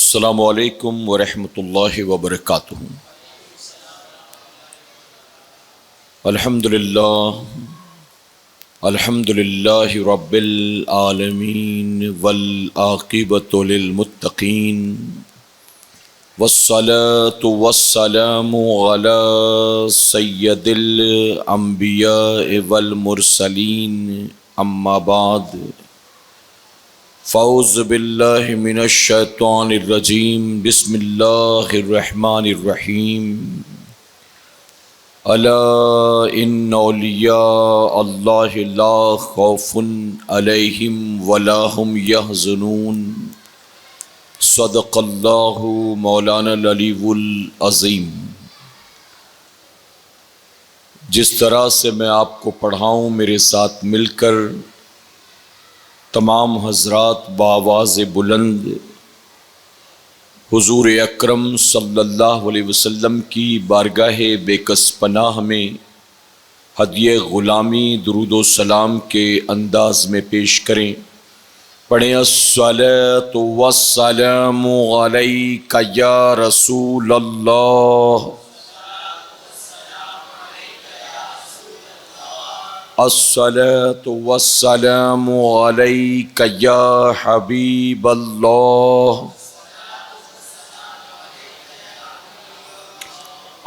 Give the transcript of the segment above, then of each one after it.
السلام علیکم ورحمۃ اللہ وبرکاتہ۔ الحمد للہ رب العالمین والعاقبۃ للمتقین والصلاة والسلام علی سید الانبیاء والمرسلین اما بعد فاعوذ باللہ من الشیطان الرجیم بسم اللہ الرحمن الرحیم الا ان اولیاء اللہ لا خوف علیہم ولا هم یحزنون صدق اللہ مولانا العلی العظیم۔ جس طرح سے میں آپ کو پڑھاؤں میرے ساتھ مل کر تمام حضرات بآواز بلند حضور اکرم صلی اللہ علیہ وسلم کی بارگاہ بے کس پناہ میں ہدیہ غلامی درود و سلام کے انداز میں پیش کریں۔ پڑھیں الصلاۃ والسلام علیک یا رسول اللہ، الصلاۃ والسلام علیک یا حبیب اللہ،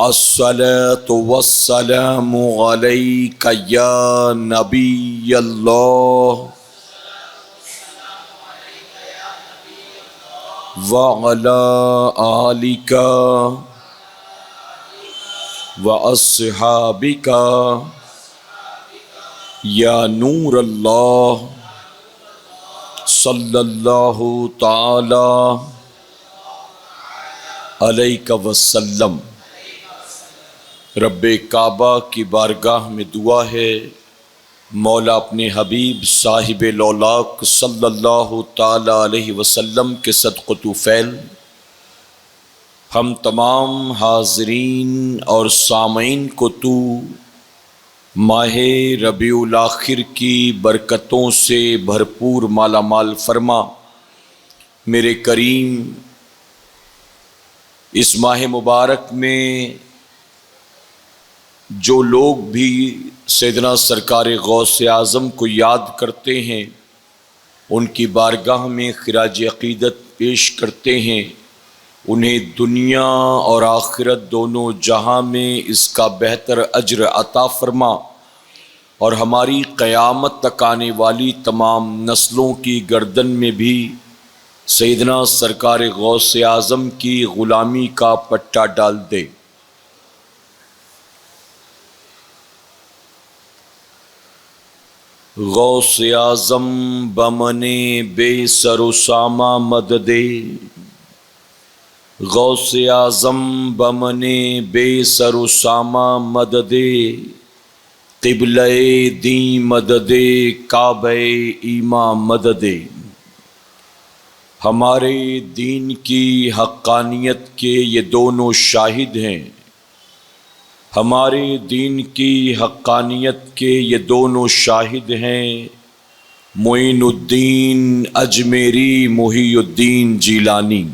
الصلاۃ والسلام علیک یا نبی اللہ وعلی آلک واصحابک یا نور اللہ صلی اللہ تعالی علیہ وسلم۔ رب کعبہ کی بارگاہ میں دعا ہے مولا اپنے حبیب صاحب لولاک صلی اللہ تعالی علیہ وسلم کے صدقہ طفیل ہم تمام حاضرین اور سامعین کو تو ماہ ربیع الاخر کی برکتوں سے بھرپور مالا مال فرما۔ میرے کریم اس ماہ مبارک میں جو لوگ بھی سیدنا سرکار غوث اعظم کو یاد کرتے ہیں، ان کی بارگاہ میں خراج عقیدت پیش کرتے ہیں، انہیں دنیا اور آخرت دونوں جہاں میں اس کا بہتر اجر عطا فرما، اور ہماری قیامت تک آنے والی تمام نسلوں کی گردن میں بھی سیدنا سرکار غوث اعظم کی غلامی کا پٹا ڈال دے۔ غوث اعظم بمنے بے سر و سامہ مددے، غوث اعظم بمنے بے سر و سامہ مددے، قبلہ دین مددے کعبہ ایماں مددے۔ ہمارے دین کی حقانیت کے یہ دونوں شاہد ہیں، ہمارے دین کی حقانیت کے یہ دونوں شاہد ہیں، معین الدین اجمیری محی الدین جیلانی۔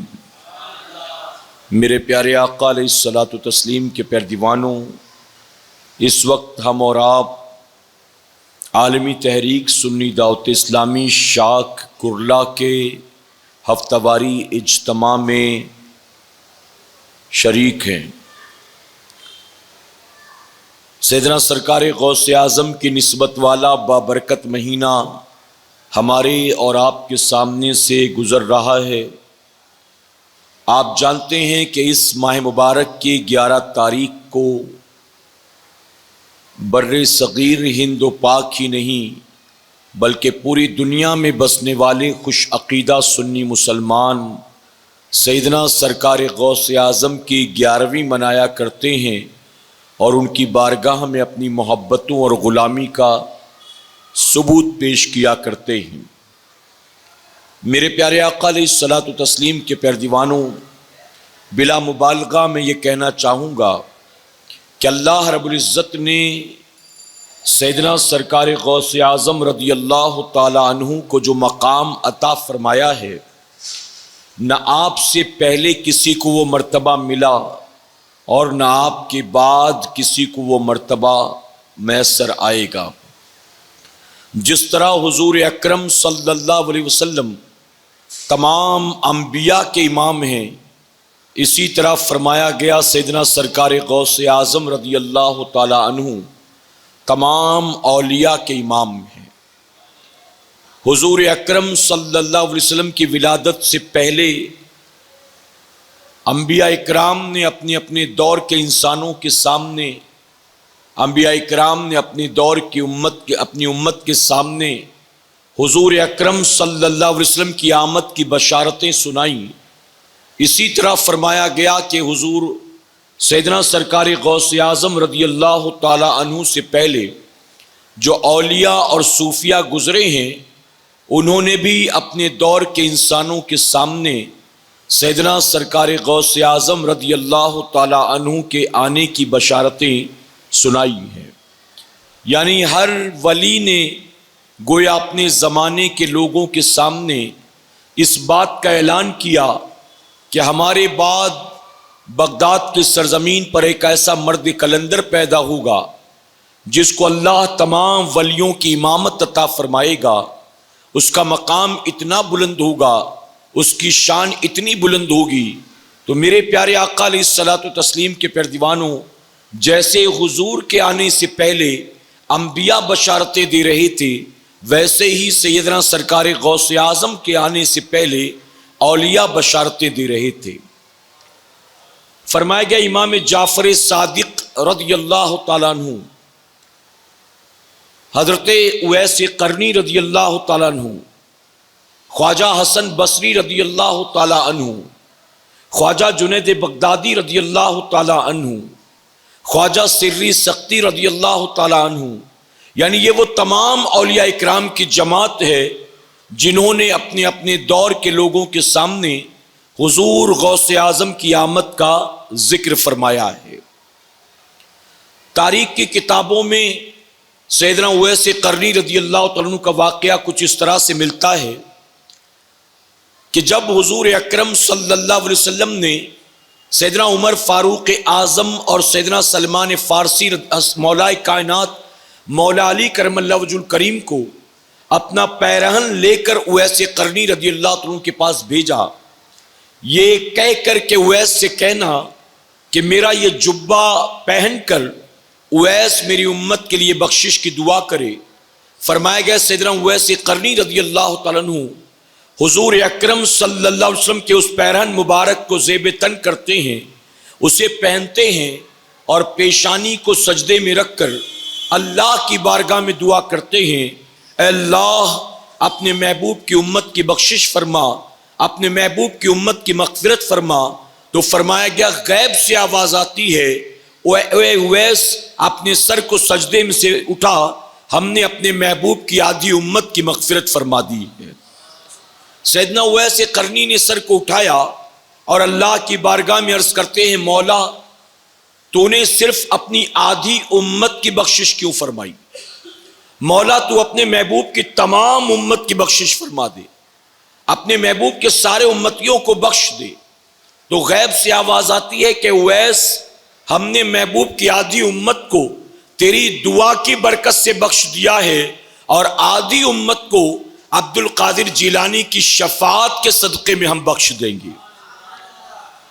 میرے پیارے آقا علیہ الصلاۃ والتسلیم کے پیر دیوانوں، اس وقت ہم اور آپ عالمی تحریک سنی دعوت اسلامی شاخ کرلا کے ہفتہ واری اجتماع میں شریک ہیں۔ سیدنا سرکار غوث اعظم کی نسبت والا بابرکت مہینہ ہمارے اور آپ کے سامنے سے گزر رہا ہے۔ آپ جانتے ہیں کہ اس ماہ مبارک کی 11 تاریخ کو بر صغیر ہند و پاک ہی نہیں بلکہ پوری دنیا میں بسنے والے خوش عقیدہ سنی مسلمان سیدنا سرکار غوث اعظم کی 11ویں منایا کرتے ہیں، اور ان کی بارگاہ میں اپنی محبتوں اور غلامی کا ثبوت پیش کیا کرتے ہیں۔ میرے پیارے آقا علیہ الصلاۃ والتسلیم کے پیر دیوانوں، بلا مبالغہ میں یہ کہنا چاہوں گا کہ اللہ رب العزت نے سیدنا سرکار غوث اعظم رضی اللہ تعالی عنہ کو جو مقام عطا فرمایا ہے، نہ آپ سے پہلے کسی کو وہ مرتبہ ملا اور نہ آپ کے بعد کسی کو وہ مرتبہ میسر آئے گا۔ جس طرح حضور اکرم صلی اللہ علیہ وسلم تمام انبیاء کے امام ہیں، اسی طرح فرمایا گیا سیدنا سرکار غوث اعظم رضی اللہ تعالی عنہ تمام اولیاء کے امام ہیں۔ حضور اکرم صلی اللہ علیہ وسلم کی ولادت سے پہلے انبیاء اکرام نے اپنے دور کے انسانوں کے سامنے، انبیاء اکرام نے اپنی امت کے سامنے حضور اکرم صلی اللہ علیہ وسلم کی آمد کی بشارتیں سنائیں۔ اسی طرح فرمایا گیا کہ حضور سیدنا سرکار غوث اعظم رضی اللہ تعالی عنہ سے پہلے جو اولیاء اور صوفیاء گزرے ہیں، انہوں نے بھی اپنے دور کے انسانوں کے سامنے سیدنا سرکار غوث اعظم رضی اللہ تعالی عنہ کے آنے کی بشارتیں سنائی ہیں۔ یعنی ہر ولی نے گویا اپنے زمانے کے لوگوں کے سامنے اس بات کا اعلان کیا کہ ہمارے بعد بغداد کی سرزمین پر ایک ایسا مرد کلندر پیدا ہوگا جس کو اللہ تمام ولیوں کی امامت عطا فرمائے گا۔ اس کا مقام اتنا بلند ہوگا، اس کی شان اتنی بلند ہوگی۔ تو میرے پیارے آقا علیہ الصلوۃ والتسلیم کے پیروانوں، جیسے حضور کے آنے سے پہلے انبیاء بشارتیں دے رہے تھے، ویسے ہی سیدنا سرکار غوث اعظم کے آنے سے پہلے اولیاء بشارتیں دے رہے تھے۔ فرمایا گیا امام جعفر صادق رضی اللہ تعالیٰ عنہ، حضرت اویس قرنی رضی اللہ تعالیٰ عنہ، خواجہ حسن بصری رضی اللہ تعالیٰ عنہ، خواجہ جنید بغدادی رضی اللہ تعالیٰ عنہ، خواجہ سری سختی رضی اللہ تعالیٰ عنہ، یعنی یہ وہ تمام اولیاء اکرام کی جماعت ہے جنہوں نے اپنے دور کے لوگوں کے سامنے حضور غوث اعظم کی آمد کا ذکر فرمایا ہے۔ تاریخ کی کتابوں میں سیدنا اویس قرنی رضی اللہ تعالیٰ عنہ کا واقعہ کچھ اس طرح سے ملتا ہے کہ جب حضور اکرم صلی اللہ علیہ وسلم نے سیدنا عمر فاروق اعظم اور سیدنا سلمان فارسی مولا کائنات مولا علی کرم اللہ وجہ الکریم کو اپنا پیرہن لے کر اویس قرنی رضی اللہ تعالیٰ عنہ کے پاس بھیجا، یہ کہہ کر کے اویس سے کہنا کہ میرا یہ جبہ پہن کر اویس میری امت کے لیے بخشش کی دعا کرے۔ فرمایا گیا سیدنا اویس قرنی رضی اللہ تعالیٰ عنہ حضور اکرم صلی اللہ علیہ وسلم کے اس پیرہن مبارک کو زیب تن کرتے ہیں، اسے پہنتے ہیں اور پیشانی کو سجدے میں رکھ کر اللہ کی بارگاہ میں دعا کرتے ہیں، اے اللہ اپنے محبوب کی امت کی بخشش فرما، اپنے محبوب کی امت کی مغفرت فرما۔ تو فرمایا گیا غیب سے آواز آتی ہے، اے اویس اپنے سر کو سجدے میں سے اٹھا، ہم نے اپنے محبوب کی آدھی امت کی مغفرت فرما دی ہے۔ سیدنا اویس قرنی نے سر کو اٹھایا اور اللہ کی بارگاہ میں عرض کرتے ہیں، مولا تو نے صرف اپنی آدھی امت کی بخشش کیوں فرمائی؟ مولا تو اپنے محبوب کی تمام امت کی بخشش فرما دے، اپنے محبوب کے سارے امتیوں کو بخش دے۔ تو غیب سے آواز آتی ہے کہ اویس ہم نے محبوب کی آدھی امت کو تیری دعا کی برکت سے بخش دیا ہے، اور آدھی امت کو عبد القادر جیلانی کی شفاعت کے صدقے میں ہم بخش دیں گے۔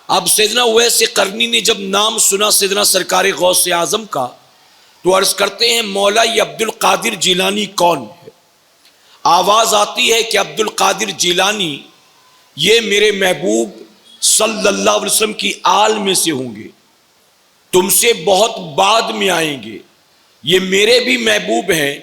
اب سیدنا اویس قرنی نے جب نام سنا سیدنا سرکار غوث اعظم کا تو عرض کرتے ہیں، مولا یہ عبد القادر جیلانی کون ہے؟ آواز آتی ہے کہ عبد القادر جیلانی یہ میرے محبوب صلی اللہ علیہ وسلم کی آل میں سے ہوں گے، تم سے بہت بعد میں آئیں گے، یہ میرے بھی محبوب ہیں،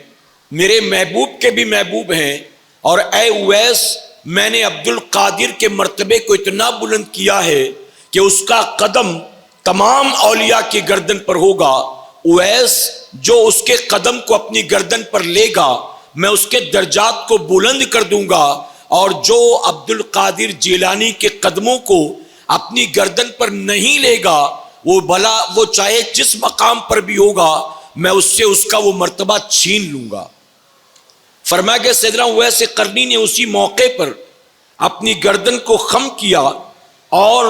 میرے محبوب کے بھی محبوب ہیں، اور اے اویس میں نے عبد القادر کے مرتبے کو اتنا بلند کیا ہے کہ اس کا قدم تمام اولیاء کی گردن پر ہوگا۔ اویس جو اس کے قدم کو اپنی گردن پر لے گا میں اس کے درجات کو بلند کر دوں گا، اور جو عبد القادر جیلانی کے قدموں کو اپنی گردن پر نہیں لے گا وہ چاہے جس مقام پر بھی ہوگا میں اس سے اس کا وہ مرتبہ چھین لوں گا۔ فرمایا کہ سیدنا اویس قرنی نے اسی موقع پر اپنی گردن کو خم کیا اور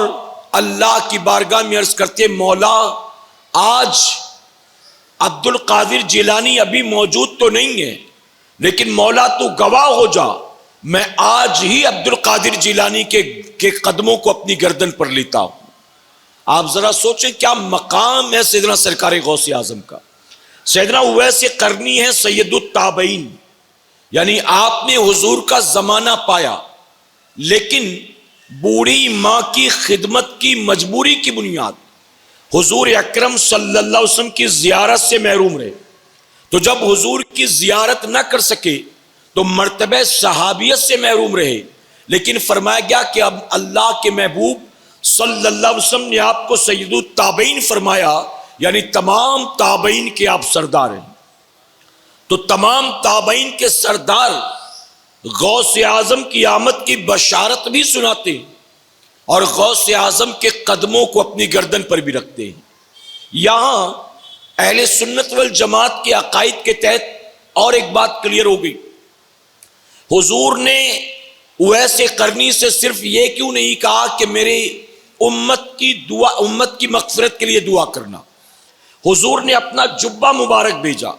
اللہ کی بارگاہ میں عرض کرتے مولا آج عبد القادر جیلانی ابھی موجود تو نہیں ہے، لیکن مولا تو گواہ ہو جا، میں آج ہی عبد القادر جیلانی کے قدموں کو اپنی گردن پر لیتا ہوں۔ آپ ذرا سوچیں کیا مقام ہے سیدنا سرکار غوث اعظم کا۔ سیدنا اویس قرنی ہے سید التابعین، یعنی آپ نے حضور کا زمانہ پایا، لیکن بوڑھی ماں کی خدمت کی مجبوری کی بنیاد حضور اکرم صلی اللہ علیہ وسلم کی زیارت سے محروم رہے۔ تو جب حضور کی زیارت نہ کر سکے تو مرتبہ صحابیت سے محروم رہے، لیکن فرمایا گیا کہ اب اللہ کے محبوب صلی اللہ علیہ وسلم نے آپ کو سید التابعین فرمایا، یعنی تمام تابعین کے آپ سردار ہیں۔ تو تمام تابعین کے سردار غوث اعظم کی آمد کی بشارت بھی سناتے ہیں اور غوث اعظم کے قدموں کو اپنی گردن پر بھی رکھتے ہیں۔ یہاں اہل سنت والجماعت کے عقائد کے تحت اور ایک بات کلیئر ہو گئی، حضور نے اویس قرنی سے صرف یہ کیوں نہیں کہا کہ میری امت کی مغفرت کے لیے دعا کرنا، حضور نے اپنا جبہ مبارک بھیجا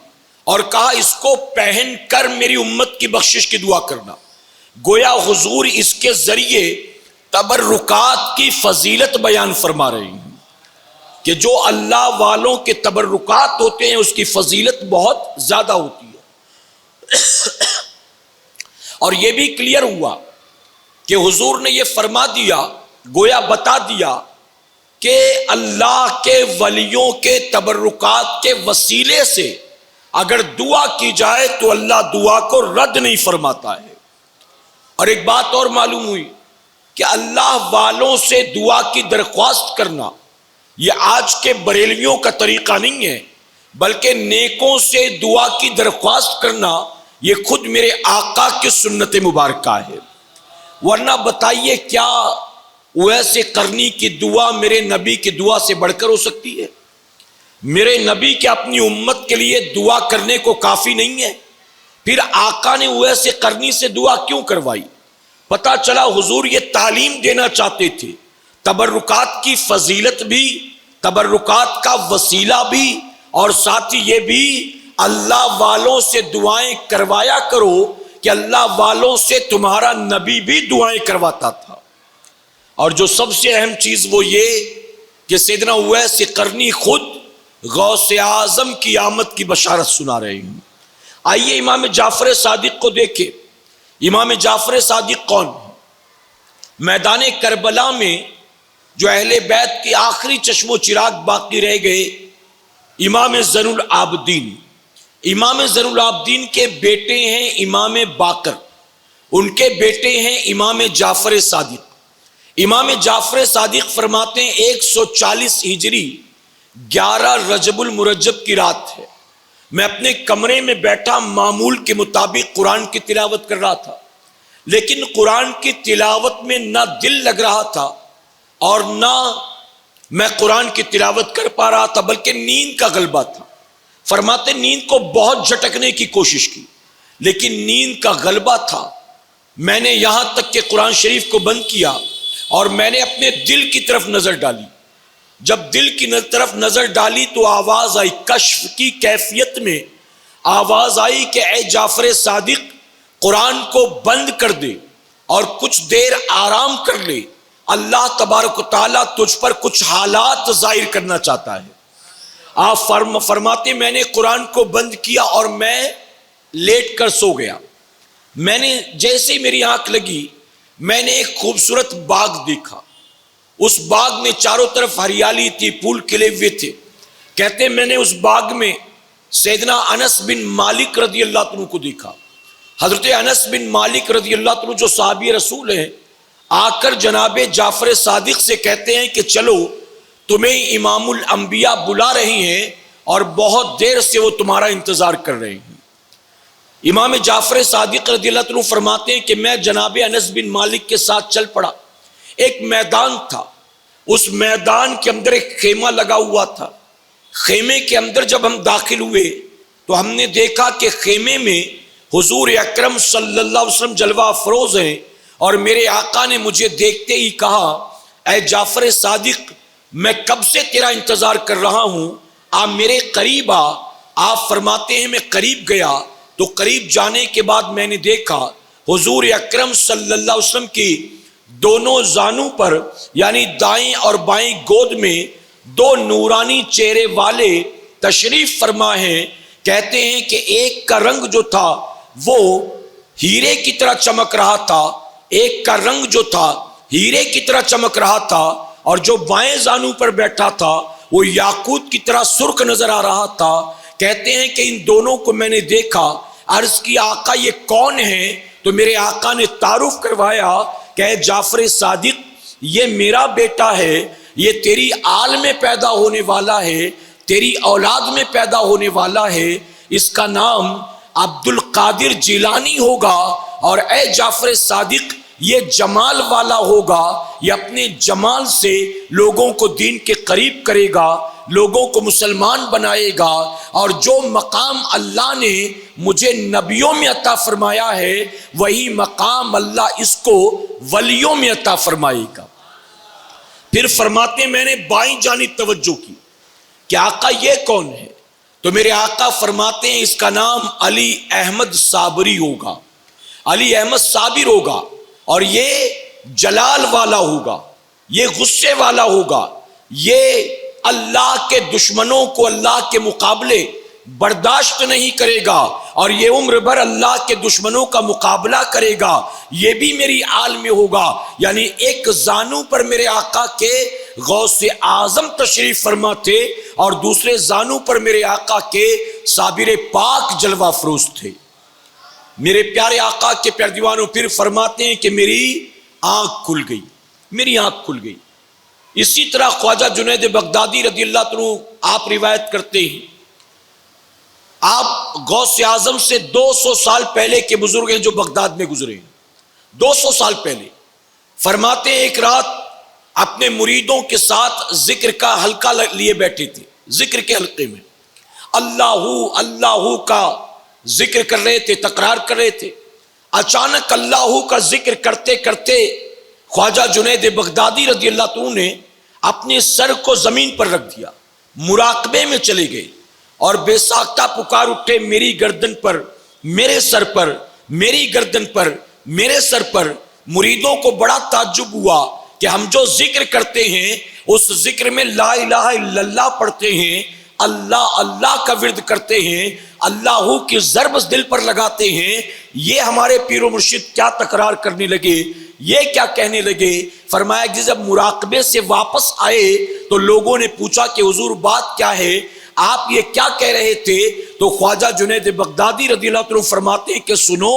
اور کہا اس کو پہن کر میری امت کی بخشش کی دعا کرنا۔ گویا حضور اس کے ذریعے تبرکات کی فضیلت بیان فرما رہے ہیں کہ جو اللہ والوں کے تبرکات ہوتے ہیں اس کی فضیلت بہت زیادہ ہوتی ہے۔ اور یہ بھی کلیئر ہوا کہ حضور نے یہ فرما دیا، گویا بتا دیا کہ اللہ کے ولیوں کے تبرکات کے وسیلے سے اگر دعا کی جائے تو اللہ دعا کو رد نہیں فرماتا ہے۔ اور ایک بات اور معلوم ہوئی کہ اللہ والوں سے دعا کی درخواست کرنا یہ آج کے بریلویوں کا طریقہ نہیں ہے، بلکہ نیکوں سے دعا کی درخواست کرنا یہ خود میرے آقا کی سنت مبارکہ ہے۔ ورنہ بتائیے کیا اویس قرنی کی دعا میرے نبی کی دعا سے بڑھ کر ہو سکتی ہے؟ میرے نبی کے اپنی امت کے لیے دعا کرنے کو کافی نہیں ہے، پھر آقا نے اویس قرنی سے دعا کیوں کروائی؟ پتہ چلا حضور یہ تعلیم دینا چاہتے تھے، تبرکات کی فضیلت بھی، تبرکات کا وسیلہ بھی، اور ساتھ ہی یہ بھی اللہ والوں سے دعائیں کروایا کرو کہ اللہ والوں سے تمہارا نبی بھی دعائیں کرواتا تھا۔ اور جو سب سے اہم چیز وہ یہ کہ سیدنا اویس قرنی خود غوث اعظم کی آمد کی بشارت سنا رہے ہیں۔ آئیے امام جعفر صادق کو دیکھیں۔ امام جعفر صادق کون ہے؟ میدان کربلا میں جو اہل بیت کی آخری چشم و چراغ باقی رہ گئے، امام زین العابدین۔ امام زین العابدین کے بیٹے ہیں امام باقر، ان کے بیٹے ہیں امام جعفر صادق۔ امام جعفر صادق فرماتے ہیں 140 ہجری 11 رجب المرجب کی رات ہے، میں اپنے کمرے میں بیٹھا معمول کے مطابق قرآن کی تلاوت کر رہا تھا، لیکن قرآن کی تلاوت میں نہ دل لگ رہا تھا اور نہ میں قرآن کی تلاوت کر پا رہا تھا، بلکہ نیند کا غلبہ تھا۔ فرماتے نیند کو بہت جھٹکنے کی کوشش کی لیکن نیند کا غلبہ تھا۔ میں نے یہاں تک کہ قرآن شریف کو بند کیا اور میں نے اپنے دل کی طرف نظر ڈالی۔ جب دل کی طرف نظر ڈالی تو آواز آئی، کشف کی کیفیت میں آواز آئی کہ اے جعفر صادق قرآن کو بند کر دے اور کچھ دیر آرام کر لے، اللہ تبارک و تعالیٰ تجھ پر کچھ حالات ظاہر کرنا چاہتا ہے۔ آپ فرماتے میں نے قرآن کو بند کیا اور میں لیٹ کر سو گیا۔ میں نے جیسے ہی میری آنکھ لگی میں نے ایک خوبصورت باغ دیکھا، اس باغ میں چاروں طرف ہریالی تھی، پھول کھلے ہوئے تھے۔ کہتے میں نے اس باغ میں سیدنا انس بن مالک رضی اللہ عنہ کو دیکھا۔ حضرت انس بن مالک رضی اللہ عنہ جو صحابی رسول ہیں، آ کر جناب جعفر صادق سے کہتے ہیں کہ چلو تمہیں امام الانبیاء بلا رہی ہیں اور بہت دیر سے وہ تمہارا انتظار کر رہے ہیں۔ امام جعفر صادق رضی اللہ عنہ فرماتے ہیں کہ میں جناب انس بن مالک کے ساتھ چل پڑا۔ ایک میدان تھا، اس میدان کے اندر ایک خیمہ لگا ہوا تھا۔ خیمے کے اندر جب ہم داخل ہوئے تو ہم نے دیکھا کہ خیمے میں حضور اکرم صلی اللہ علیہ وسلم جلوہ افروز ہیں اور میرے آقا نے مجھے دیکھتے ہی کہا اے جعفر صادق میں کب سے تیرا انتظار کر رہا ہوں، آپ میرے قریب آ۔ آپ فرماتے ہیں میں قریب گیا تو قریب جانے کے بعد میں نے دیکھا حضور اکرم صلی اللہ علیہ وسلم کی دونوں زانوں پر یعنی دائیں اور بائیں گود میں دو نورانی چہرے والے تشریف فرما ہیں۔ کہتے ہیں کہ ایک کا رنگ جو تھا وہ ہیرے کی طرح چمک رہا تھا، ایک کا رنگ جو تھا ہیرے کی طرح چمک رہا تھا، اور جو بائیں زانوں پر بیٹھا تھا وہ یاقوت کی طرح سرخ نظر آ رہا تھا۔ کہتے ہیں کہ ان دونوں کو میں نے دیکھا، عرض کی آقا یہ کون ہے؟ تو میرے آقا نے تعارف کروایا کہ اے جعفر صادق یہ میرا بیٹا ہے، یہ تیری آل میں پیدا ہونے والا ہے، تیری اولاد میں پیدا ہونے والا ہے، اس کا نام عبد القادر جیلانی ہوگا، اور اے جعفر صادق یہ جمال والا ہوگا، یہ اپنے جمال سے لوگوں کو دین کے قریب کرے گا، لوگوں کو مسلمان بنائے گا، اور جو مقام اللہ نے مجھے نبیوں میں عطا فرمایا ہے وہی مقام اللہ اس کو ولیوں میں عطا فرمائے گا۔ پھر فرماتے میں نے بائیں جانب توجہ کی کہ آقا یہ کون ہے؟ تو میرے آقا فرماتے ہیں اس کا نام علی احمد صابری ہوگا، علی احمد صابر ہوگا، اور یہ جلال والا ہوگا، یہ غصے والا ہوگا، یہ اللہ کے دشمنوں کو اللہ کے مقابلے برداشت نہیں کرے گا، اور یہ عمر بھر اللہ کے دشمنوں کا مقابلہ کرے گا، یہ بھی میری آل میں ہوگا۔ یعنی ایک زانو پر میرے آقا کے غوث اعظم تشریف فرما تھے، اور دوسرے زانو پر میرے آقا کے صابر پاک جلوہ فروز تھے۔ میرے پیارے آقا کے پیارے دیوانوں پھر فرماتے ہیں کہ میری آنکھ کھل گئی، میری آنکھ کھل گئی۔ اسی طرح خواجہ جنید بغدادی رضی اللہ عنہ آپ روایت کرتے ہیں، آپ غوث اعظم سے 200 سال پہلے کے بزرگ ہیں جو بغداد میں گزرے ہیں، 200 سال پہلے۔ فرماتے ہیں ایک رات اپنے مریدوں کے ساتھ ذکر کا حلقہ لیے بیٹھے تھے، ذکر کے حلقے میں اللہ اللہ کا ذکر کر رہے تھے، تکرار کر رہے تھے۔ اچانک اللہ کا ذکر کرتے کرتے خواجہ جنید بغدادی رضی اللہ عنہ نے اپنے سر کو زمین پر رکھ دیا، مراقبے میں چلے گئے، اور بے ساختہ پکار اٹھے میری گردن پر، میرے سر پر، میری گردن پر، میرے سر پر۔ مریدوں کو بڑا تعجب ہوا کہ ہم جو ذکر کرتے ہیں اس ذکر میں لا الہ الا اللہ پڑھتے ہیں، اللہ اللہ کا ورد کرتے ہیں، اللہ کی ضرب دل پر لگاتے ہیں، یہ ہمارے پیر و مرشد کیا تکرار کرنے لگے، یہ کیا کہنے لگے؟ فرمایا کہ جب مراقبے سے واپس آئے تو لوگوں نے پوچھا کہ حضور بات کیا ہے، آپ یہ کیا کہہ رہے تھے؟ تو خواجہ جنید بغدادی رضی اللہ عنہ فرماتے ہیں کہ سنو،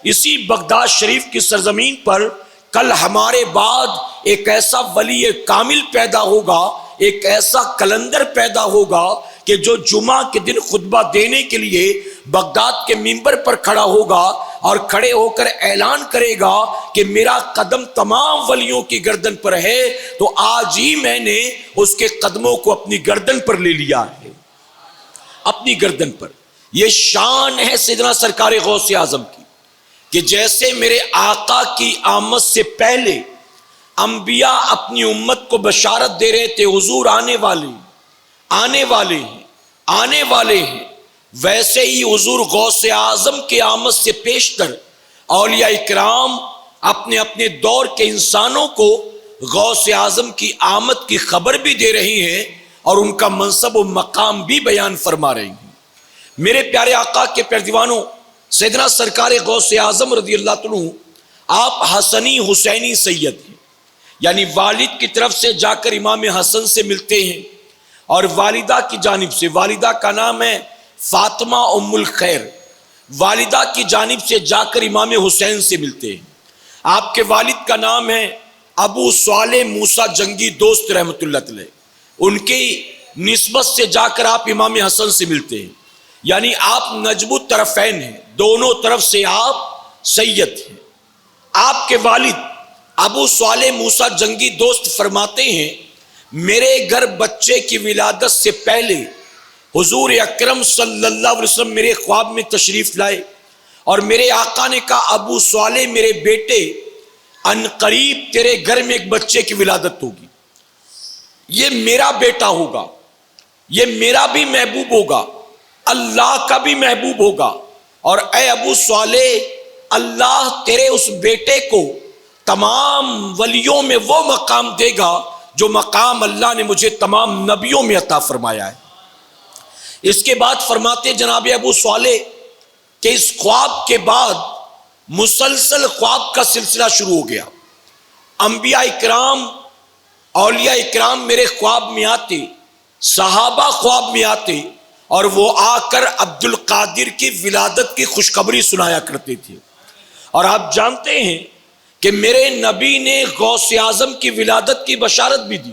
اسی بغداد شریف کی سرزمین پر کل ہمارے بعد ایک ایسا ولی کامل پیدا ہوگا، ایک ایسا کلندر پیدا ہوگا کہ جو جمعہ کے دن خطبہ دینے کے لیے بغداد کے منبر پر کھڑا ہوگا، اور کھڑے ہو کر اعلان کرے گا کہ میرا قدم تمام ولیوں کی گردن پر ہے، تو آج ہی میں نے اس کے قدموں کو اپنی گردن پر لے لیا ہے، اپنی گردن پر۔ یہ شان ہے سیدنا سرکار غوث اعظم کی کہ جیسے میرے آقا کی آمد سے پہلے انبیاء اپنی امت کو بشارت دے رہے تھے حضور آنے والے آنے والے ہیں، آنے والے ہیں، ویسے ہی حضور غوث اعظم کے آمد سے پیشتر اولیاء اکرام اپنے اپنے دور کے انسانوں کو غوث اعظم کی آمد کی خبر بھی دے رہی ہیں، اور ان کا منصب و مقام بھی بیان فرما رہی ہیں۔ میرے پیارے آقا کے پیارے دیوانوں، سیدنا سرکار غوث اعظم رضی اللہ عنہ آپ حسنی حسینی سید ہیں، یعنی والد کی طرف سے جا کر امام حسن سے ملتے ہیں، اور والدہ کی جانب سے، والدہ کا نام ہے فاطمہ ام الخیر، والدہ کی جانب سے جا کر امام حسین سے ملتے ہیں۔ آپ کے والد کا نام ہے ابو صالح موسیٰ جنگی دوست رحمت اللہ علیہ، ان کی نسبت سے جا کر آپ امام حسن سے ملتے ہیں، یعنی آپ نجب الطرفین ہیں، دونوں طرف سے آپ سید ہیں۔ آپ کے والد ابو صالح موسیٰ جنگی دوست فرماتے ہیں میرے گھر بچے کی ولادت سے پہلے حضور اکرم صلی اللہ علیہ وسلم میرے خواب میں تشریف لائے، اور میرے آقا نے کہا ابو صالح میرے بیٹے ان قریب تیرے گھر میں ایک بچے کی ولادت ہوگی، یہ میرا بیٹا ہوگا، یہ میرا بھی محبوب ہوگا، اللہ کا بھی محبوب ہوگا، اور اے ابو صالح اللہ تیرے اس بیٹے کو تمام ولیوں میں وہ مقام دے گا جو مقام اللہ نے مجھے تمام نبیوں میں عطا فرمایا ہے۔ اس کے بعد فرماتے جناب ابو صالح کہ اس خواب کے بعد مسلسل خواب کا سلسلہ شروع ہو گیا، انبیاء اکرام اولیاء اکرام میرے خواب میں آتے، صحابہ خواب میں آتے، اور وہ آ کر عبد القادر کی ولادت کی خوشخبری سنایا کرتے تھے۔ اور آپ جانتے ہیں کہ میرے نبی نے غوث اعظم کی ولادت کی بشارت بھی دی،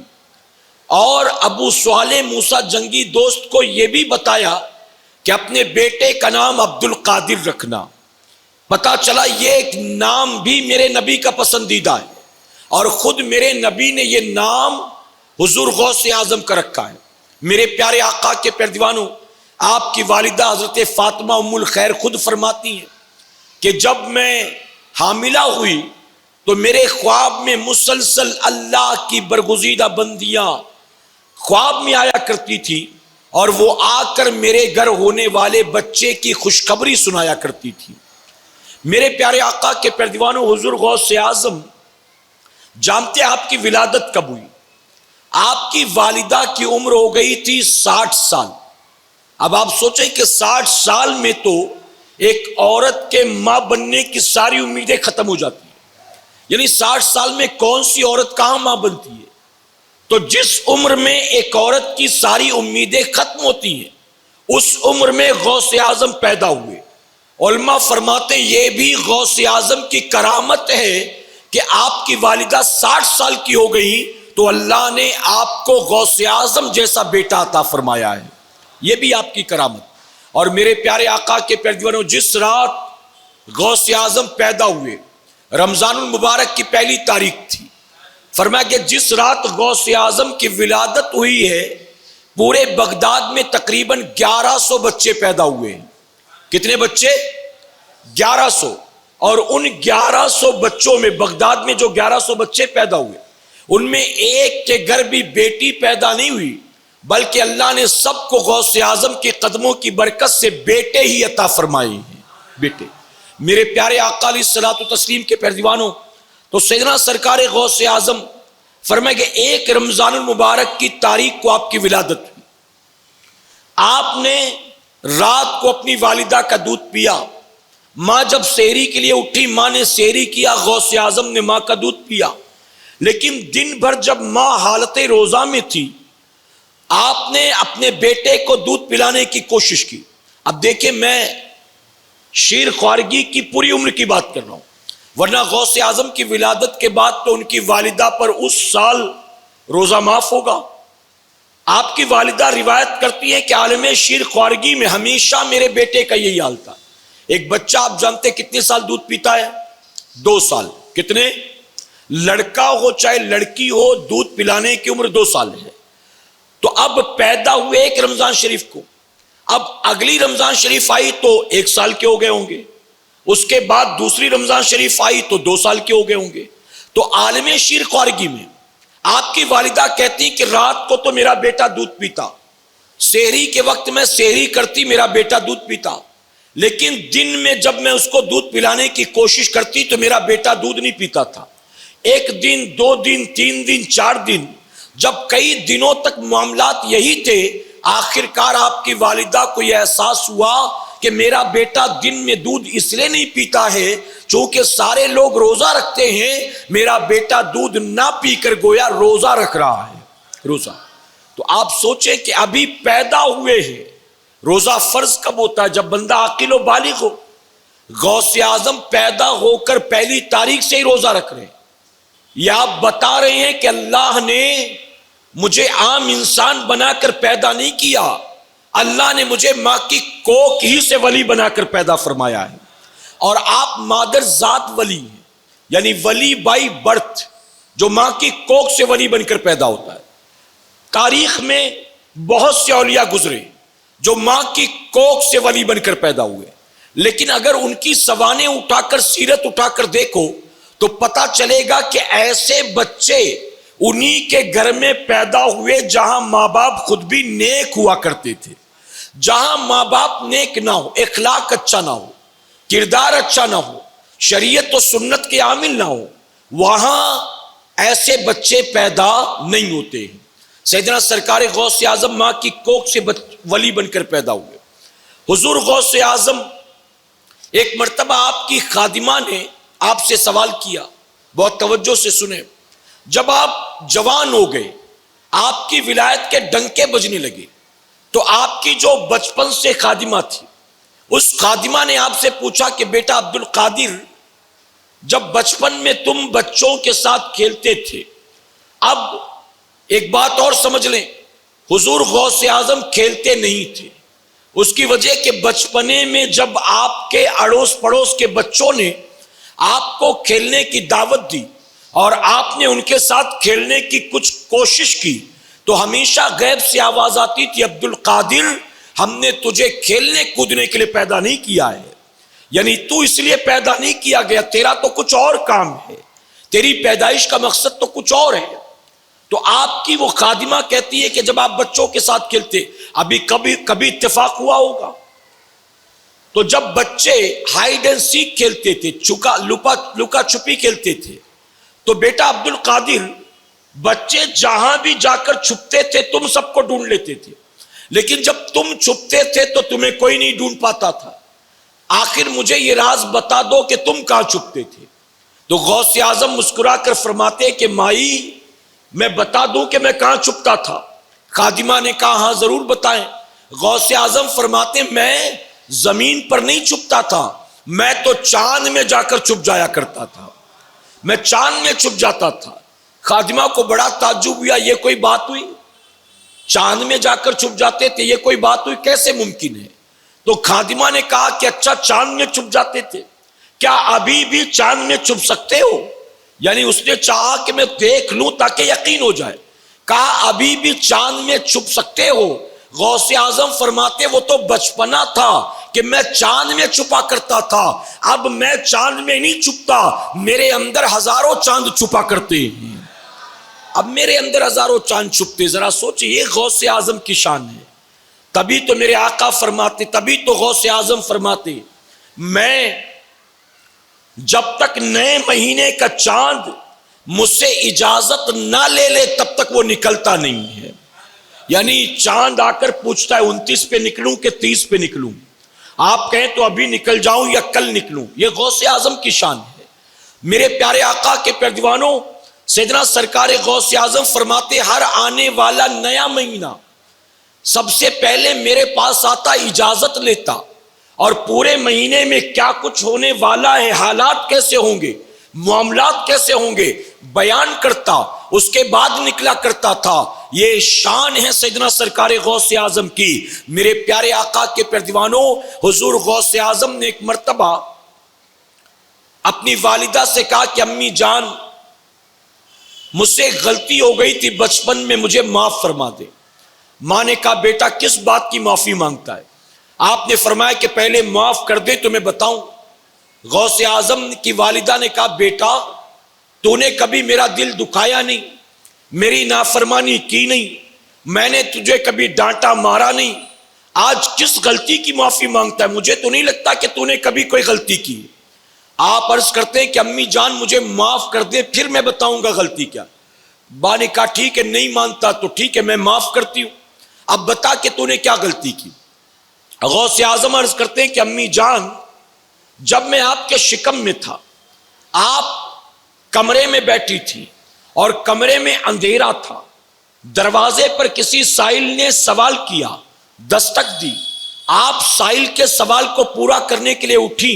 اور ابو صالح موسیٰ جنگی دوست کو یہ بھی بتایا کہ اپنے بیٹے کا نام عبد القادر رکھنا۔ پتا چلا یہ ایک نام بھی میرے نبی کا پسندیدہ ہے، اور خود میرے نبی نے یہ نام حضور غوث اعظم کا رکھا ہے۔ میرے پیارے آقا کے پیارے دیوانوں، آپ کی والدہ حضرت فاطمہ ام الخیر خود فرماتی ہیں کہ جب میں حاملہ ہوئی تو میرے خواب میں مسلسل اللہ کی برگزیدہ بندیاں خواب میں آیا کرتی تھی، اور وہ آ کر میرے گھر ہونے والے بچے کی خوشخبری سنایا کرتی تھی۔ میرے پیارے آقا کے پیارے دیوانوں، حضور غوث اعظم جانتے آپ کی ولادت کب ہوئی؟ آپ کی والدہ کی عمر ہو گئی تھی 60 سال۔ اب آپ سوچیں کہ 60 سال میں تو ایک عورت کے ماں بننے کی ساری امیدیں ختم ہو جاتی ہیں، یعنی 60 سال میں کون سی عورت کہاں ماں بنتی ہے؟ تو جس عمر میں ایک عورت کی ساری امیدیں ختم ہوتی ہیں، اس عمر میں غوث اعظم پیدا ہوئے۔ علماء فرماتے ہیں یہ بھی غوث اعظم کی کرامت ہے کہ آپ کی والدہ 60 سال کی ہو گئی تو اللہ نے آپ کو غوث اعظم جیسا بیٹا عطا فرمایا ہے، یہ بھی آپ کی کرامت۔ اور میرے پیارے آقا کے پیارے دیوانوں، جس رات غوث اعظم پیدا ہوئے رمضان المبارک کی پہلی تاریخ تھی، فرمایا کہ جس رات غوث اعظم کی ولادت ہوئی ہے پورے بغداد میں تقریباً 1100 بچے پیدا ہوئے ہیں۔ کتنے بچے؟ 1100۔ اور ان 1100 بچوں میں بغداد میں جو 1100 بچے پیدا ہوئے ان میں ایک کے گھر بھی بیٹی پیدا نہیں ہوئی، بلکہ اللہ نے سب کو غوث اعظم کے قدموں کی برکت سے بیٹے ہی عطا فرمائے ہیں، بیٹے۔ میرے پیارے آقا علیہ الصلوۃ والتسلیم کے پیارے دیوانوں، تو سیدنا سرکار غوث اعظم فرمائے کہ 1 رمضان المبارک کی تاریخ کو آپ کی ولادت ہوئی۔ آپ نے رات کو اپنی والدہ کا دودھ پیا، ماں جب سحری کے لیے اٹھی ماں نے سحری کیا، غوث اعظم نے ماں کا دودھ پیا، لیکن دن بھر جب ماں حالت روزہ میں تھی آپ نے اپنے بیٹے کو دودھ پلانے کی کوشش کی۔ اب دیکھیں میں شیر خوارگی کی پوری عمر کی بات کر رہا ہوں، ورنہ غوث اعظم کی ولادت کے بعد تو ان کی والدہ پر اس سال روزہ معاف ہوگا۔ آپ کی والدہ روایت کرتی ہے کہ عالم شیر خوارگی میں ہمیشہ میرے بیٹے کا یہی حال تھا۔ ایک بچہ آپ جانتے کتنے سال دودھ پیتا ہے؟ 2 سال۔ کتنے؟ لڑکا ہو چاہے لڑکی ہو، دودھ پلانے کی عمر 2 سال ہے۔ تو اب پیدا ہوئے 1 رمضان شریف کو، اب اگلی رمضان شریف آئی تو 1 سال کے ہو گئے ہوں گے، اس کے بعد دوسری رمضان شریف آئی تو 2 سال کے ہو گئے ہوں گے۔ تو عالم شیر خوارگی میں آپ کی والدہ کہتی کہ رات کو تو میرا بیٹا دودھ پیتا، سحری کے وقت میں سحری کرتی میرا بیٹا دودھ پیتا، لیکن دن میں جب میں اس کو دودھ پلانے کی کوشش کرتی تو میرا بیٹا دودھ نہیں پیتا تھا۔ 1 دن 2 دن 3 دن 4 دن، جب کئی دنوں تک معاملات یہی تھے، آخر کار آپ کی والدہ کو یہ احساس ہوا کہ میرا بیٹا دن میں دودھ اس لیے نہیں پیتا ہے چونکہ سارے لوگ روزہ رکھتے ہیں، میرا بیٹا دودھ نہ پی کر گویا روزہ رکھ رہا ہے، روزہ۔ تو آپ سوچیں کہ ابھی پیدا ہوئے ہیں، روزہ فرض کب ہوتا ہے؟ جب بندہ عاقل و بالغ ہو۔ غوث اعظم پیدا ہو کر پہلی تاریخ سے ہی روزہ رکھ رہے ہیں۔ یہ آپ بتا رہے ہیں کہ اللہ نے مجھے عام انسان بنا کر پیدا نہیں کیا، اللہ نے مجھے ماں کی کوکھ ہی سے ولی بنا کر پیدا فرمایا ہے۔ اور آپ مادر ذات ولی ہیں، یعنی ولی بائی برتھ، جو ماں کی کوکھ سے ولی بن کر پیدا ہوتا ہے۔ تاریخ میں بہت سے اولیاء گزرے جو ماں کی کوکھ سے ولی بن کر پیدا ہوئے، لیکن اگر ان کی سوانح اٹھا کر سیرت اٹھا کر دیکھو تو پتہ چلے گا کہ ایسے بچے انہی کے گھر میں پیدا ہوئے جہاں ماں باپ خود بھی نیک ہوا کرتے تھے. جہاں ماں باپ نیک نہ ہو، اخلاق اچھا نہ ہو، کردار اچھا نہ ہو، شریعت و سنت کے عامل نہ ہو، وہاں ایسے بچے پیدا نہیں ہوتے ہیں. سیدنا سرکار غوث اعظم ماں کی کوکھ سے ولی بن کر پیدا ہوئے. حضور غوث اعظم، ایک مرتبہ آپ کی خادمہ نے آپ سے سوال کیا، بہت توجہ سے سنیں. جب آپ جوان ہو گئے، آپ کی ولایت کے ڈنکے بجنے لگے، تو آپ کی جو بچپن سے خادمہ تھی، اس خادمہ نے آپ سے پوچھا کہ بیٹا عبد القادر، جب بچپن میں تم بچوں کے ساتھ کھیلتے تھے، اب ایک بات اور سمجھ لیں، حضور غوث اعظم کھیلتے نہیں تھے. اس کی وجہ کہ بچپنے میں جب آپ کے اڑوس پڑوس کے بچوں نے آپ کو کھیلنے کی دعوت دی اور آپ نے ان کے ساتھ کھیلنے کی کچھ کوشش کی، تو ہمیشہ غیب سے آواز آتی تھی، عبد القادر، ہم نے تجھے کھیلنے کودنے کے لیے پیدا نہیں کیا ہے. یعنی تو اس لیے پیدا نہیں کیا گیا، تیرا تو کچھ اور کام ہے، تیری پیدائش کا مقصد تو کچھ اور ہے. تو آپ کی وہ خادمہ کہتی ہے کہ جب آپ بچوں کے ساتھ کھیلتے، ابھی کبھی اتفاق ہوا ہوگا، تو جب بچے ہائیڈ اینڈ سیک کھیلتے تھے، لکا چھپی کھیلتے تھے، تو بیٹا عبد القادر، بچے جہاں بھی جا کر چھپتے تھے تم سب کو ڈھونڈ لیتے تھے، لیکن جب تم چھپتے تھے تو تمہیں کوئی نہیں ڈھونڈ پاتا تھا. آخر مجھے یہ راز بتا دو کہ تم کہاں چھپتے تھے. تو غوث اعظم مسکرا کر فرماتے کہ مائی، میں بتا دوں کہ میں کہاں چھپتا تھا. خادمہ نے کہا ہاں ضرور بتائیں. غوث اعظم فرماتے میں زمین پر نہیں چھپتا تھا، میں تو چاند میں جا کر چھپ جایا کرتا تھا، میں چاند میں چھپ جاتا تھا. خادمہ کو بڑا تعجب ہوا، یہ کوئی بات ہوئی؟ چاند میں جا کر چھپ جاتے تھے، یہ کوئی بات ہوئی؟ کیسے ممکن ہے؟ تو خادمہ نے کہا کہ اچھا چاند میں چھپ جاتے تھے، کیا ابھی بھی چاند میں چھپ سکتے ہو؟ یعنی اس نے چاہا کہ میں دیکھ لوں تاکہ یقین ہو جائے. کہا ابھی بھی چاند میں چھپ سکتے ہو؟ غوث اعظم فرماتے وہ تو بچپنا تھا کہ میں چاند میں چھپا کرتا تھا، اب میں چاند میں نہیں چھپتا، میرے اندر ہزاروں چاند چھپا کرتے ہیں. اب میرے اندر ہزاروں چاند چھپتے. ذرا سوچئے، یہ غوث اعظم کی شان ہے. تبھی تو میرے آقا فرماتے، تبھی تو غوث اعظم فرماتے، میں جب تک نئے مہینے کا چاند مجھ سے اجازت نہ لے لے تب تک وہ نکلتا نہیں ہے. یعنی چاند آ کر پوچھتا ہے 29 پہ نکلوں کہ 30 پہ نکلوں، آپ کہیں تو ابھی نکل جاؤں یا کل نکلوں. یہ غوث اعظم کی شان ہے. میرے پیارے آقا کے پیارے دیوانوں، سیدنا سرکار غوث اعظم فرماتے ہر آنے والا نیا مہینہ سب سے پہلے میرے پاس آتا، اجازت لیتا، اور پورے مہینے میں کیا کچھ ہونے والا ہے، حالات کیسے ہوں گے، معاملات کیسے ہوں گے، بیان کرتا، اس کے بعد نکلا کرتا تھا. یہ شان ہے سیدنا سرکار غوث اعظم کی. میرے پیارے آقا کے پیارے دیوانوں، حضور غوث اعظم نے ایک مرتبہ اپنی والدہ سے کہا کہ امی جان، مجھ سے غلطی ہو گئی تھی بچپن میں، مجھے معاف فرما دے. ماں نے کہا بیٹا کس بات کی معافی مانگتا ہے؟ آپ نے فرمایا کہ پہلے معاف کر دے تو میں بتاؤں. غوث اعظم کی والدہ نے کہا بیٹا تو نے کبھی میرا دل دکھایا نہیں، میری نافرمانی کی نہیں، میں نے تجھے کبھی ڈانٹا مارا نہیں، آج کس غلطی کی معافی مانگتا ہے؟ مجھے تو نہیں لگتا کہ تو نے کبھی کوئی غلطی کی. آپ عرض کرتے ہیں کہ امی جان مجھے معاف کر دے پھر میں بتاؤں گا غلطی کیا. باپ نے کہا ٹھیک ہے، نہیں مانتا تو ٹھیک ہے، میں معاف کرتی ہوں، اب بتا کہ تو نے کیا غلطی کی. غوث اعظم عرض کرتے ہیں کہ امی جان، جب میں آپ کے شکم میں تھا، آپ کمرے میں بیٹھی تھی اور کمرے میں اندھیرا تھا، دروازے پر کسی سائل نے سوال کیا، دستک دی، آپ سائل کے سوال کو پورا کرنے کے لیے اٹھی.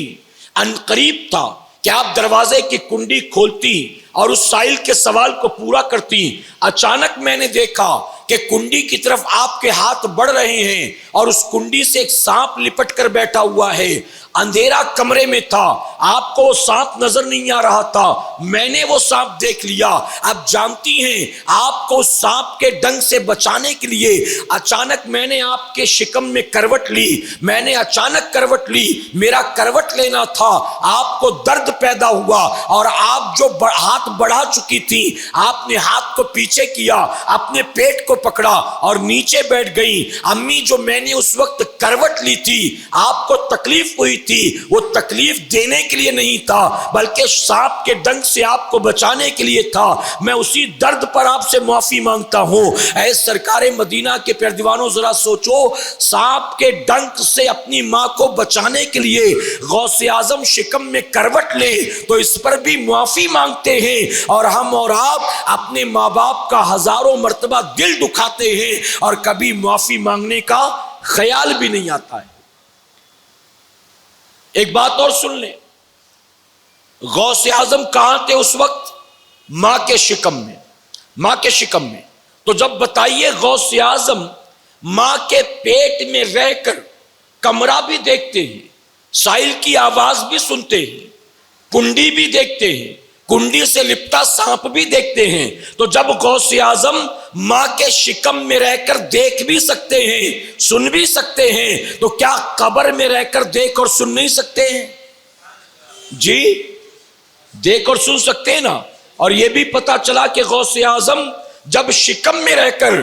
ان قریب تھا کہ آپ دروازے کی کنڈی کھولتی اور اس سائل کے سوال کو پورا کرتی. اچانک میں نے دیکھا کہ کنڈی کی طرف آپ کے ہاتھ بڑھ رہے ہیں اور اس کنڈی سے ایک سانپ لپٹ کر بیٹھا ہوا ہے. اندھیرا کمرے میں تھا, آپ کو وہ سانپ نظر نہیں آ رہا تھا, میں نے وہ سانپ دیکھ لیا. اب جانتی ہیں آپ کو سانپ کے ڈنگ سے بچانے کے لیے اچانک میں نے آپ کے شکم میں کروٹ لی, میں نے اچانک کروٹ لی, میرا کروٹ لینا تھا, آپ کو درد پیدا ہوا اور آپ جو ہاتھ بڑھا چکی تھی, آپ نے ہاتھ کو پیچھے کیا, اپنے پیٹ کو پکڑا اور نیچے بیٹھ گئی. امی جو میں نے اس وقت کروٹ لی تھی, آپ کو تکلیف ہوئی تھی, وہ تکلیف دینے کے لیے نہیں تھا بلکہ سانپ کے ڈنگ سے آپ کو بچانے کے لیے تھا. میں اسی درد پر آپ سے معافی مانگتا ہوں. اے سرکار مدینہ کے پیارے دیوانوں, ذرا سوچو, سانپ کے ڈنگ سے اپنی ماں کو بچانے کے لیے غوث اعظم شکم میں کروٹ لے تو اس پر بھی معافی مانگتے ہیں, اور ہم اور آپ اپنے ماں باپ کا ہزاروں مرتبہ دل دکھاتے ہیں اور کبھی معافی مانگنے کا خیال بھی نہیں آتا ہے. ایک بات اور سن لیں, غوث اعظم کہاں تھے اس وقت؟ ماں کے شکم میں, ماں کے شکم میں. تو جب بتائیے غوث اعظم ماں کے پیٹ میں رہ کر کمرہ بھی دیکھتے ہیں, سائل کی آواز بھی سنتے ہیں, کنڈی بھی دیکھتے ہیں, کنڈی سے لپٹا سانپ بھی دیکھتے ہیں, تو جب غوث اعظم ماں کے شکم میں رہ کر دیکھ بھی سکتے ہیں, سن بھی سکتے ہیں, تو کیا قبر میں رہ کر دیکھ اور سن نہیں سکتے ہیں؟ جی دیکھ اور سن سکتے ہیں نا. اور یہ بھی پتا چلا کہ غوث اعظم جب شکم میں رہ کر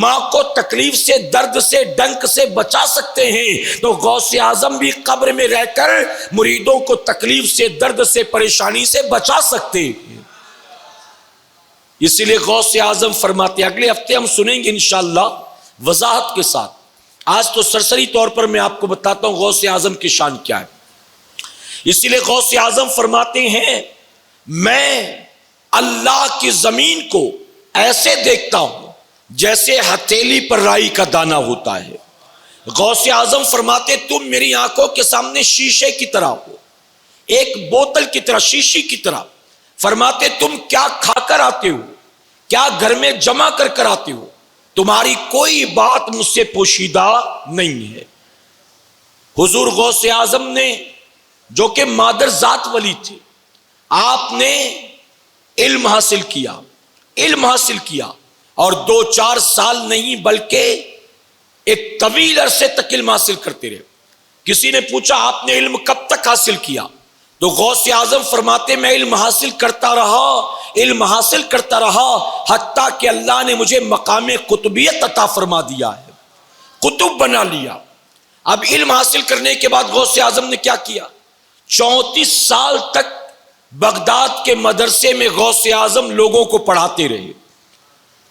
ماں کو تکلیف سے, درد سے, ڈنک سے بچا سکتے ہیں تو غوث اعظم بھی قبر میں رہ کر مریدوں کو تکلیف سے, درد سے, پریشانی سے بچا سکتے ہیں. اسی لیے غوث اعظم فرماتے ہیں, اگلے ہفتے ہم سنیں گے انشاءاللہ وضاحت کے ساتھ. آج تو سرسری طور پر میں آپ کو بتاتا ہوں غوث اعظم کی شان کیا ہے. اسی لیے غوث اعظم فرماتے ہیں, میں اللہ کی زمین کو ایسے دیکھتا ہوں جیسے ہتھیلی پر رائی کا دانہ ہوتا ہے. غوث اعظم فرماتے تم میری آنکھوں کے سامنے شیشے کی طرح ہو, ایک بوتل کی طرح, شیشی کی طرح. فرماتے تم کیا کھا کر آتے ہو, کیا گھر میں جمع کر کر آتے ہو, تمہاری کوئی بات مجھ سے پوشیدہ نہیں ہے. حضور غوث اعظم نے جو کہ مادر ذات ولی تھے, آپ نے علم حاصل کیا, علم حاصل کیا, اور 2-4 سال نہیں بلکہ ایک طویل عرصے تک علم حاصل کرتے رہے. کسی نے پوچھا آپ نے علم کب تک حاصل کیا؟ تو غوث اعظم فرماتے میں علم حاصل کرتا رہا, علم حاصل کرتا رہا, حتیٰ کہ اللہ نے مجھے مقام قطبیت عطا فرما دیا ہے, قطب بنا لیا. اب علم حاصل کرنے کے بعد غوث اعظم نے کیا کیا؟ 34 سال تک بغداد کے مدرسے میں غوث اعظم لوگوں کو پڑھاتے رہے.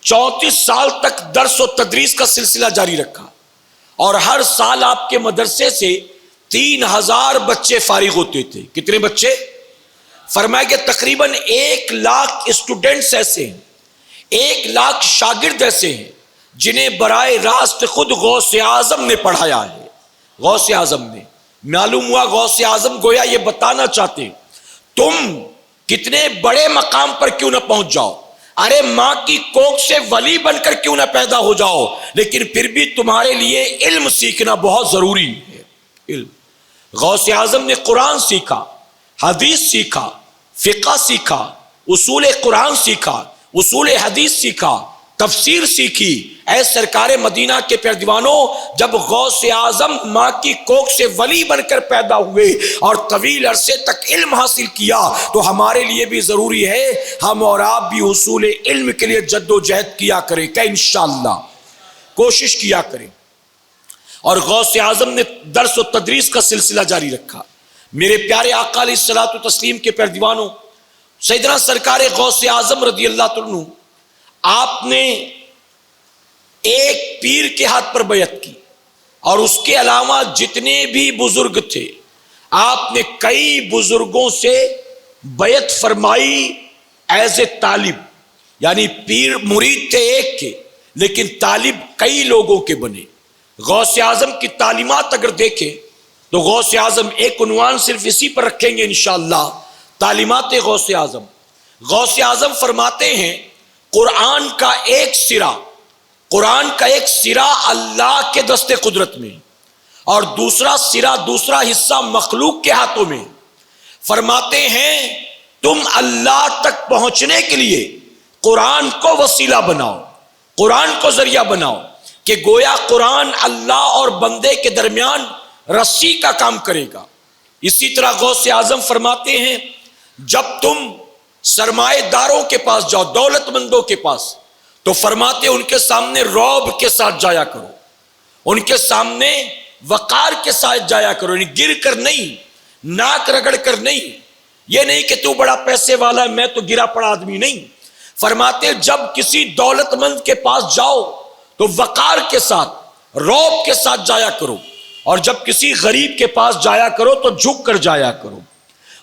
34 سال تک درس و تدریس کا سلسلہ جاری رکھا, اور ہر سال آپ کے مدرسے سے 3000 بچے فارغ ہوتے تھے. کتنے بچے؟ فرمایا کہ تقریباً 1 لاکھ اسٹوڈنٹس ایسے ہیں, 1 لاکھ شاگرد ایسے ہیں جنہیں براہ راست خود غوث اعظم نے پڑھایا ہے. غوث اعظم نے, معلوم ہوا غوث اعظم گویا یہ بتانا چاہتے تم کتنے بڑے مقام پر کیوں نہ پہنچ جاؤ, ارے ماں کی کوکھ سے ولی بن کر کیوں نہ پیدا ہو جاؤ, لیکن پھر بھی تمہارے لیے علم سیکھنا بہت ضروری ہے. علم. غوث اعظم نے قرآن سیکھا, حدیث سیکھا, فقہ سیکھا, اصول قرآن سیکھا, اصول حدیث سیکھا, تفسیر سیکھی. اے سرکار مدینہ کے پیارے دیوانوں, جب غوث اعظم ماں کی کوکھ سے ولی بن کر پیدا ہوئے اور طویل عرصے تک علم حاصل کیا, تو ہمارے لیے بھی ضروری ہے ہم اور آپ بھی حصول علم کے لیے جد و جہد کیا کریں, کہ انشاءاللہ کوشش کیا کریں. اور غوث اعظم نے درس و تدریس کا سلسلہ جاری رکھا. میرے پیارے آقا علیہ الصلوۃ والتسلیم کے پیارے دیوانوں, سیدنا سرکار غوث اعظم رضی اللہ عنہ, آپ نے ایک پیر کے ہاتھ پر بیعت کی, اور اس کے علاوہ جتنے بھی بزرگ تھے آپ نے کئی بزرگوں سے بیعت فرمائی ایز اے طالب. یعنی پیر مرید تھے ایک کے, لیکن طالب کئی لوگوں کے بنے. غوث اعظم کی تعلیمات اگر دیکھیں تو غوث اعظم, ایک عنوان صرف اسی پر رکھیں گے انشاءاللہ, تعلیمات غوث اعظم. غوث اعظم فرماتے ہیں قرآن کا ایک سرا, قرآن کا ایک سرا اللہ کے دست قدرت میں اور دوسرا سرا، دوسرا حصہ مخلوق کے ہاتھوں میں. فرماتے ہیں تم اللہ تک پہنچنے کے لیے قرآن کو وسیلہ بناؤ، قرآن کو ذریعہ بناؤ، کہ گویا قرآن اللہ اور بندے کے درمیان رسی کا کام کرے گا. اسی طرح غوث اعظم فرماتے ہیں جب تم سرمایہ داروں کے پاس جاؤ، دولت مندوں کے پاس، تو فرماتے ان کے سامنے رعب کے ساتھ جایا کرو، ان کے سامنے وقار کے ساتھ جایا کرو، یعنی گر کر نہیں، ناک رگڑ کر نہیں، یہ نہیں کہ تو بڑا پیسے والا ہے میں تو گرا پڑا آدمی نہیں. فرماتے جب کسی دولت مند کے پاس جاؤ تو وقار کے ساتھ، رعب کے ساتھ جایا کرو، اور جب کسی غریب کے پاس جایا کرو تو جھک کر جایا کرو،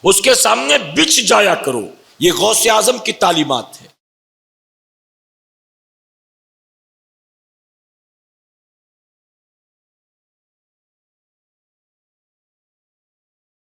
اس کے سامنے بچ جایا کرو. یہ غوث اعظم کی تعلیمات ہے.